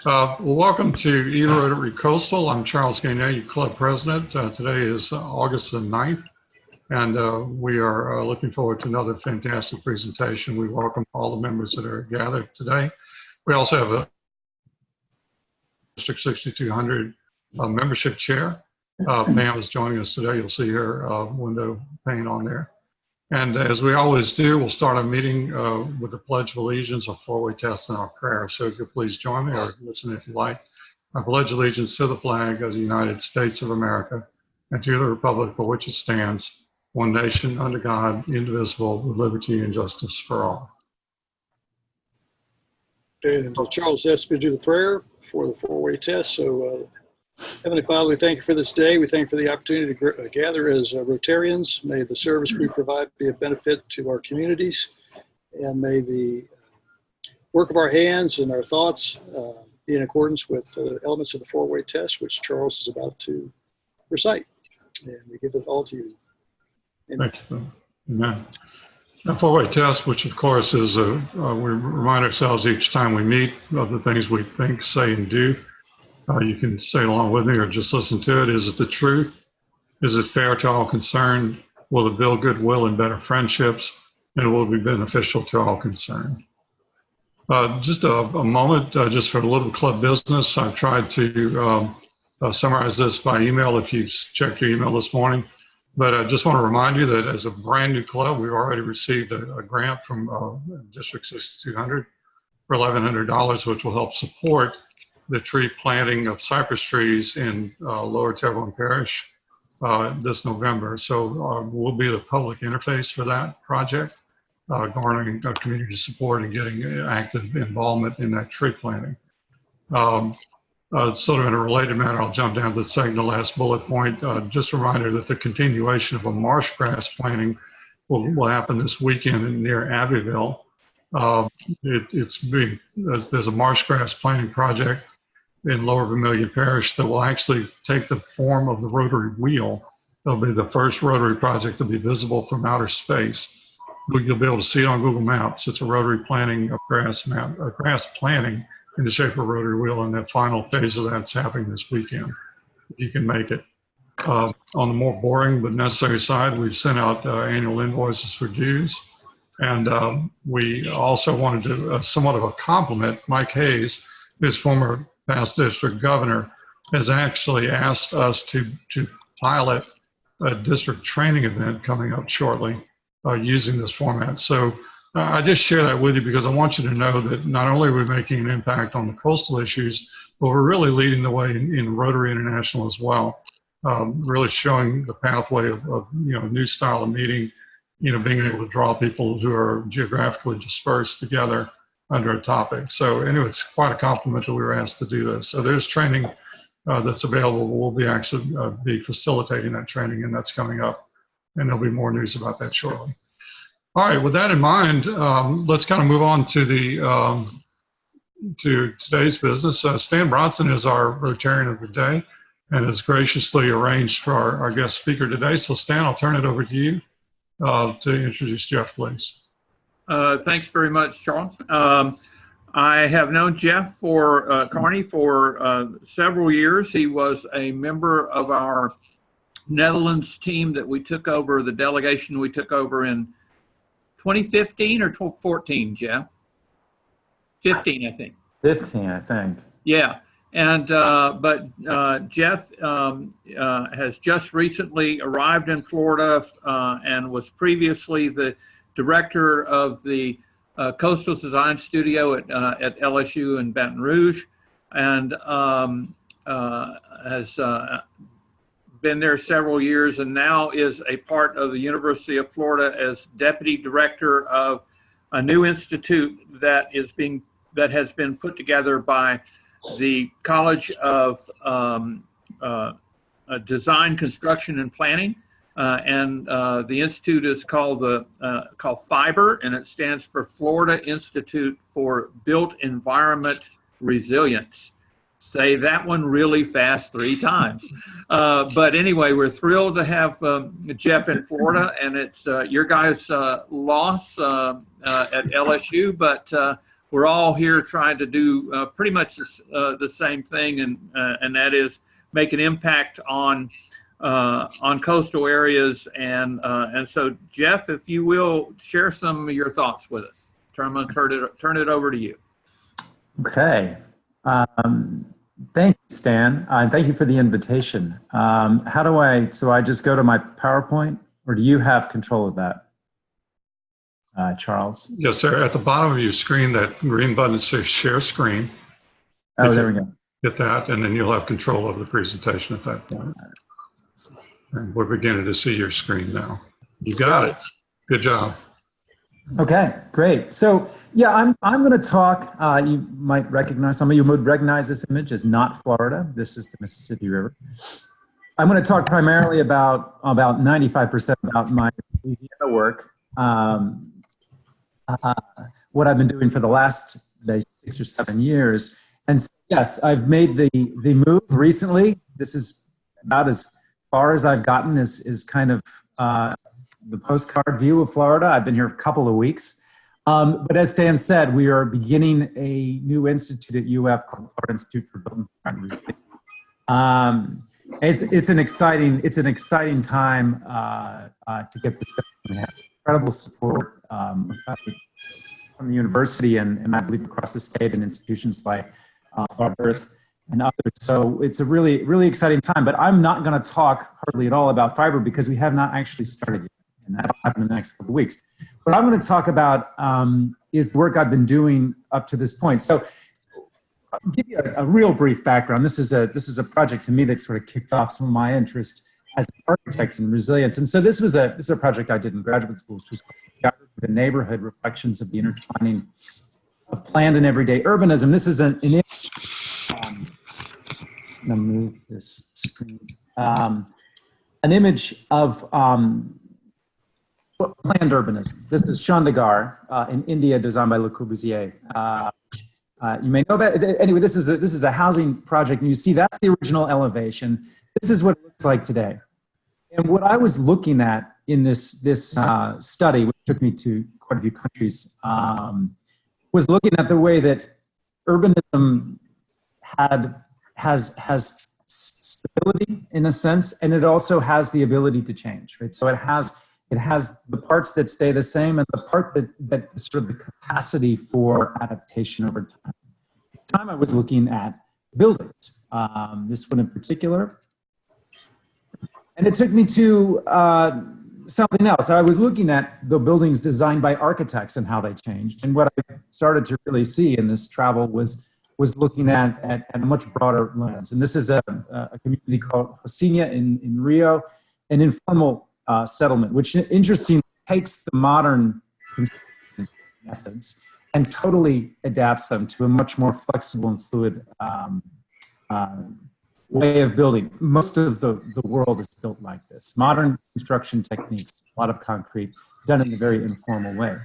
Well, welcome to Eater Rotary Coastal. I'm Charles Gainey, your club president. Today is August the 9th, and we are looking forward to another fantastic presentation. We welcome all the members that are gathered today. We also have a District 6200 membership chair. Pam is joining us today. You'll see her window pane on there. And as we always do, we'll start our meeting with the Pledge of Allegiance, a four-way test, and our prayer. So if you'll please join me, or listen if you like. I pledge allegiance to the flag of the United States of America and to the republic for which it stands, one nation under God, indivisible, with liberty and justice for all. And Charles asked me to do the prayer for the four-way test. So Heavenly Father, we thank you for this day. We thank you for the opportunity to gather as Rotarians. May the service we provide be a benefit to our communities, and may the work of our hands and our thoughts be in accordance with the elements of the four-way test, which Charles is about to recite. And we give it all to you. Amen. Thank you. Amen. The four-way test, which of course is we remind ourselves each time we meet of the things we think, say, and do. You can say along with me or just listen to it. Is it the truth? Is it fair to all concerned? Will it build goodwill and better friendships? And will it be beneficial to all concerned? Just a moment, just for a little club business. I've tried to summarize this by email if you've checked your email this morning. But I just want to remind you that as a brand new club, we've already received a grant from District 6200 for $1,100, which will help support the tree planting of cypress trees in Lower Terrebonne Parish this November. So we'll be the public interface for that project, garnering community support and getting active involvement in that tree planting. Sort of in a related matter, I'll jump down to the last bullet point. Just a reminder that the continuation of a marsh grass planting will happen this weekend near Abbeville. There's a marsh grass planting project in Lower Vermilion Parish that will actually take the form of the rotary wheel. It'll be the first rotary project to be visible from outer space. You'll be able to see it on Google Maps. It's a rotary planting of grass planting in the shape of a rotary wheel, and that final phase of that's happening this weekend, if you can make it. On the more boring but necessary side, we've sent out annual invoices for dues. And we also wanted to, somewhat of a compliment, Mike Hayes, his former past district governor, has actually asked us to pilot a district training event coming up shortly using this format. So I just share that with you because I want you to know that not only are we making an impact on the coastal issues, but we're really leading the way in Rotary International as well, really showing the pathway of a new style of meeting, being able to draw people who are geographically dispersed together under a topic. So anyway, it's quite a compliment that we were asked to do this. So there's training that's available. We'll be actually be facilitating that training, and that's coming up. And there'll be more news about that shortly. All right, with that in mind, let's kind of move on to to today's business. Stan Bronson is our Rotarian of the day and has graciously arranged for our guest speaker today. So Stan, I'll turn it over to you to introduce Jeff, please. Thanks very much, Charles. I have known Jeff Carney for several years. He was a member of our Netherlands team that we took over, the delegation we took over in 2015 or 2014, Jeff? 15, I think. 15, I think. Yeah. And but Jeff has just recently arrived in Florida and was previously the director of the Coastal Design Studio at LSU in Baton Rouge, and has been there several years, and now is a part of the University of Florida as deputy director of a new institute that has been put together by the College of Design, Construction, and Planning. And the institute is called FIBER, and it stands for Florida Institute for Built Environment Resilience. Say that one really fast 3 times. But anyway, we're thrilled to have Jeff in Florida, and it's your guys' loss at LSU, but we're all here trying to do pretty much the same thing, and that is make an impact on coastal areas. And so, Jeff, if you will share some of your thoughts with us. I'm going to turn it over to you. Okay. Thank you, Stan. Thank you for the invitation. So I just go to my PowerPoint, or do you have control of that, Charles? Yes, sir. At the bottom of your screen, that green button says Share Screen. Oh, there we go. Hit that, and then you'll have control of the presentation at that point. And we're beginning to see your screen now. You got it. Good job. Okay, great. So yeah, I'm going to talk. You might recognize, some of you would recognize this image as not Florida. This is the Mississippi River. I'm going to talk primarily about 95% about my Louisiana work. What I've been doing for the last 6 or 7 years. And so, yes, I've made the move recently. This is about as far as I've gotten is kind of the postcard view of Florida. I've been here a couple of weeks. But as Dan said, we are beginning a new institute at UF called Florida Institute for Building and Resilience. It's an exciting time to get this done. We have incredible support from the university and I believe across the state and institutions like Florida Earth and others. So it's a really, really exciting time. But I'm not going to talk hardly at all about fiber because we have not actually started yet. And that'll happen in the next couple of weeks. What I'm going to talk about is the work I've been doing up to this point. So I'll give you a real brief background. This is a project to me that sort of kicked off some of my interest as an architect in resilience. And so this is a project I did in graduate school, which was called the Neighborhood: Reflections of the Intertwining of Planned and Everyday Urbanism. This is an image. I'm going to move this screen. An image of planned urbanism. This is Chandigarh in India, designed by Le Corbusier. You may know about it. Anyway, this is a housing project, and you see that's the original elevation. This is what it looks like today. And what I was looking at in this study, which took me to quite a few countries, was looking at the way that urbanism has stability in a sense, and it also has the ability to change, right? So it has the parts that stay the same and the part that sort of the capacity for adaptation over time. At the time I was looking at buildings, this one in particular. And it took me to something else. I was looking at the buildings designed by architects and how they changed. And what I started to really see in this travel was looking at a much broader lens. And this is a community called Rocinha in Rio, an informal settlement, which interestingly takes the modern construction methods and totally adapts them to a much more flexible and fluid way of building. Most of the world is built like this. Modern construction techniques, a lot of concrete, done in a very informal way.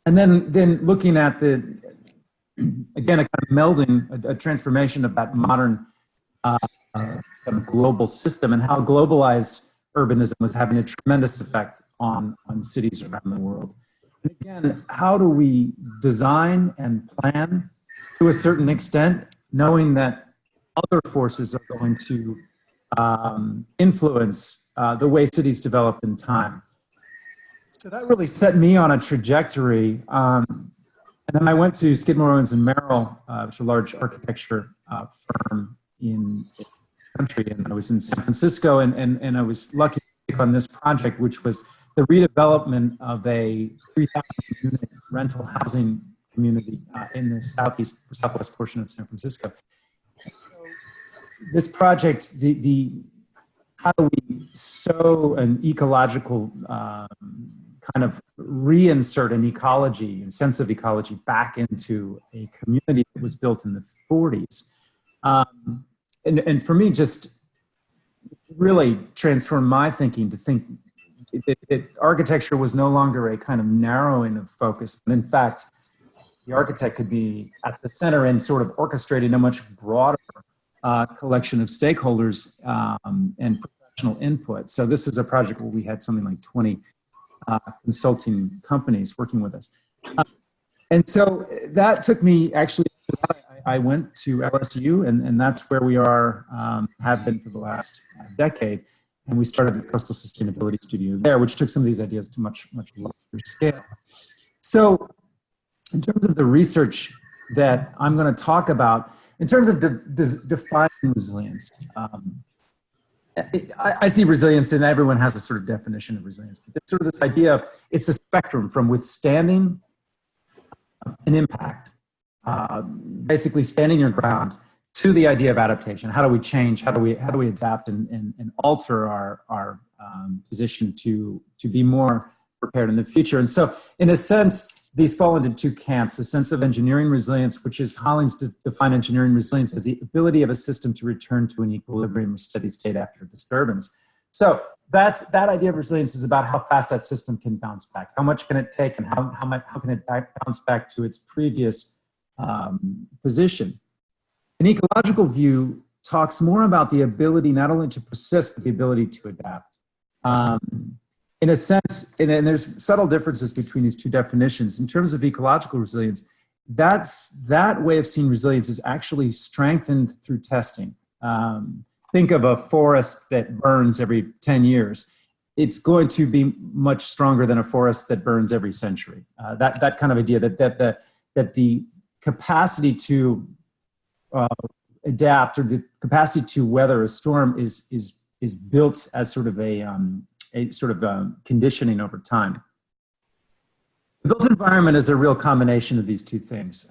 And then looking at again, a kind of melding, a transformation of that modern global system and how globalized urbanism was having a tremendous effect on cities around the world. And again, how do we design and plan to a certain extent, knowing that other forces are going to influence the way cities develop in time? So that really set me on a trajectory. And then I went to Skidmore, Owens & Merrill, which is a large architecture firm in the country, and I was in San Francisco, and I was lucky to take on this project, which was the redevelopment of a 3,000-unit rental housing community in the southwest portion of San Francisco. So this project, how do we sow an ecological kind of reinsert an ecology and sense of ecology back into a community that was built in the 40s. And for me, just really transformed my thinking to think that architecture was no longer a kind of narrowing of focus, but in fact, the architect could be at the center and sort of orchestrating a much broader collection of stakeholders and professional input. So this is a project where we had something like 20 consulting companies working with us. And so that took me, actually, I went to LSU, and that's where we are, have been for the last decade. And we started the Coastal Sustainability Studio there, which took some of these ideas to much larger scale. So in terms of the research that I'm going to talk about, in terms of defining resilience, I see resilience, and everyone has a sort of definition of resilience, but there's sort of this idea of it's a spectrum from withstanding an impact, basically standing your ground, to the idea of adaptation. How do we change? How do we adapt and alter our position to be more prepared in the future? And so, in a sense, these fall into two camps: the sense of engineering resilience, which is Hollings defined engineering resilience as the ability of a system to return to an equilibrium or steady state after a disturbance. So that idea of resilience is about how fast that system can bounce back. How much can it take, and how can it bounce back to its previous position? An ecological view talks more about the ability not only to persist, but the ability to adapt. In a sense, and there's subtle differences between these two definitions. In terms of ecological resilience, that way of seeing resilience is actually strengthened through testing. Think of a forest that burns every 10 years. It's going to be much stronger than a forest that burns every century. That kind of idea that the capacity to adapt, or the capacity to weather a storm is built as sort of a conditioning over time. The built environment is a real combination of these two things.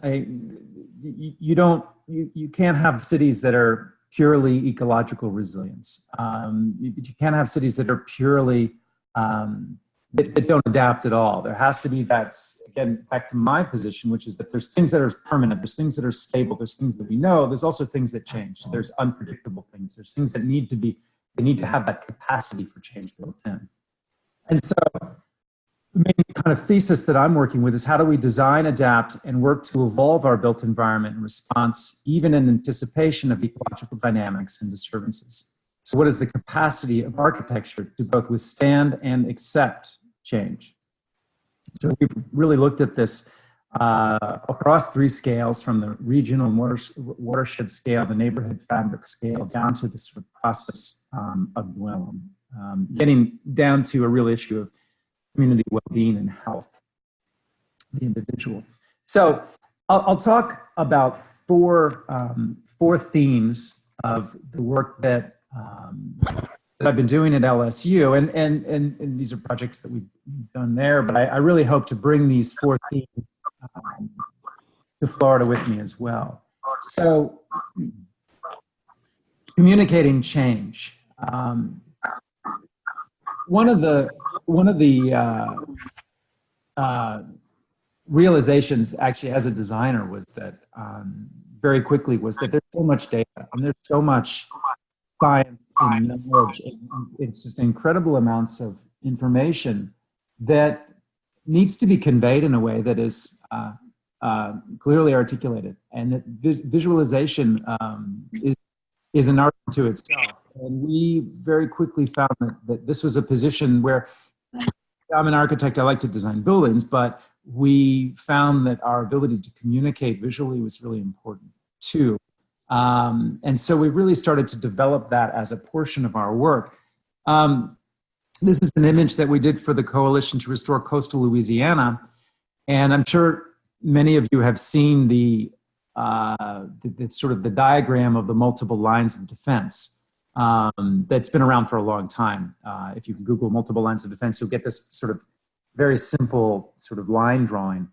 You can't have cities that are purely ecological resilience. You can't have cities that are purely that don't adapt at all. There has to be again, back to my position, which is that there's things that are permanent, there's things that are stable, there's things that we know, there's also things that change. There's unpredictable things, there's things that need to have that capacity for change built in. And so the main kind of thesis that I'm working with is how do we design, adapt, and work to evolve our built environment in response, even in anticipation of ecological dynamics and disturbances. So what is the capacity of architecture to both withstand and accept change? So we've really looked at this across three scales, from the regional watershed scale, the neighborhood fabric scale, down to the sort of process of dwelling, getting down to a real issue of community well-being and health of the individual. So I'll talk about four themes of the work that I've been doing at LSU, and these are projects that we've done there, but I really hope to bring these four themes to Florida with me as well. So, communicating change. One of the realizations, actually, as a designer, was that very quickly was that there's so much data and there's so much science and knowledge. It's just incredible amounts of information that needs to be conveyed in a way that is clearly articulated, and that visualization is an art to itself. And we very quickly found that this was a position where, I'm an architect, I like to design buildings, but we found that our ability to communicate visually was really important too. And so we really started to develop that as a portion of our work. This is an image that we did for the Coalition to Restore Coastal Louisiana. And I'm sure many of you have seen the sort of the diagram of the multiple lines of defense that's been around for a long time. If you Google multiple lines of defense, you'll get this sort of very simple sort of line drawing.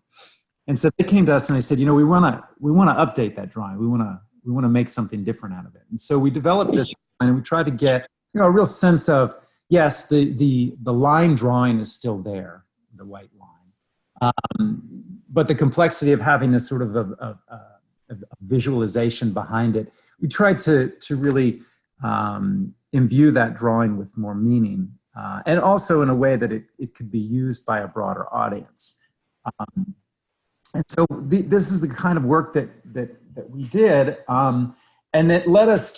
And so they came to us and they said, we want to update that drawing. We want to make something different out of it. And so we developed this, and we tried to get a real sense of, yes, the line drawing is still there, the white line, but the complexity of having a sort of a visualization behind it, we tried to really imbue that drawing with more meaning, and also in a way that it could be used by a broader audience. And so this is the kind of work that we did, and it led us